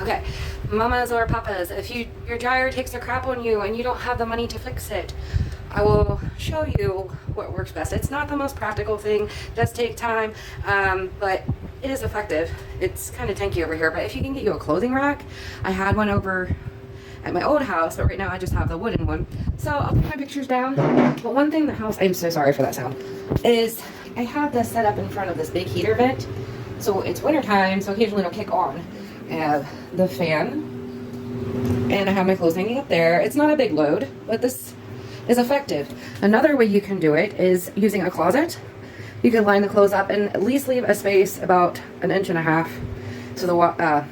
Okay, mamas or papas, if your dryer takes a crap on you and you don't have the money to fix it, I will show you what works best. It's not the most practical thing, it does take time, but it is effective. It's kind of tanky over here, but if you can get you a clothing rack, I had one over at my old house, but right now I just have the wooden one. So I'll put my pictures down. But one thing in the house, I'm so sorry for that sound, is I have this set up in front of this big heater vent. So it's winter time, so occasionally it'll kick on. I have the fan, and I have my clothes hanging up there. It's not a big load, but this is effective. Another way you can do it is using a closet. You can line the clothes up and at least leave a space about 1.5 inches so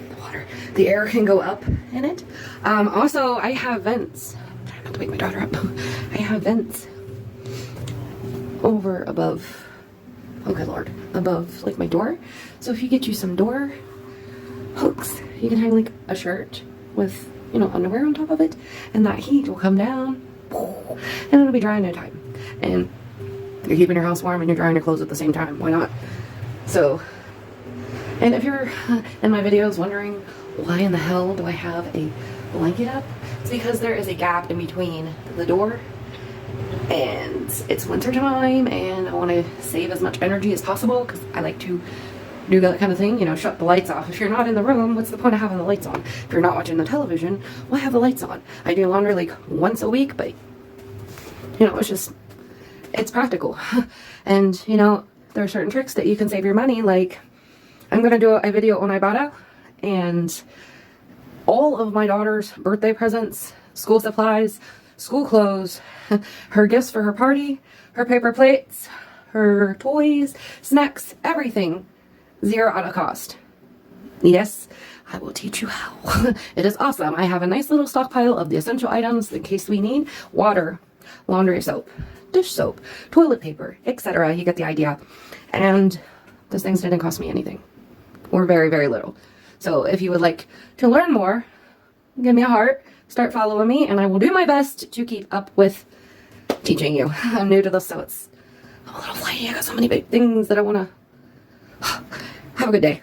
the air can go up in it. Also, I have vents. I'm trying not to wake my daughter up. I have vents over above, oh good lord, above like my door. So if you get you some door hooks, you can hang like a shirt with, you know, underwear on top of it, and that heat will come down and it'll be dry in no time. And you're keeping your house warm and you're drying your clothes at the same time. Why not? So, and if you're in my videos wondering why in the hell do I have a blanket up, it's because there is a gap in between the door, and it's winter time and I want to save as much energy as possible because I like to do that kind of thing, you know, shut the lights off. If you're not in the room, what's the point of having the lights on? If you're not watching the television, why have the lights on? I do laundry like once a week, but you know, it's practical. And you know, there are certain tricks that you can save your money. Like, I'm gonna do a video on Ibotta, and all of my daughter's birthday presents, school supplies, school clothes, her gifts for her party, her paper plates, her toys, snacks, everything, 0 out of cost. Yes, I will teach you how. It is awesome. I have a nice little stockpile of the essential items in case we need water, laundry soap, dish soap, toilet paper, etc. You get the idea. And those things didn't cost me anything, or very, very little. So if you would like to learn more, give me a heart, start following me, and I will do my best to keep up with teaching you. I'm new to this, so I'm a little flighty. I got so many big things that I want to. Have a good day.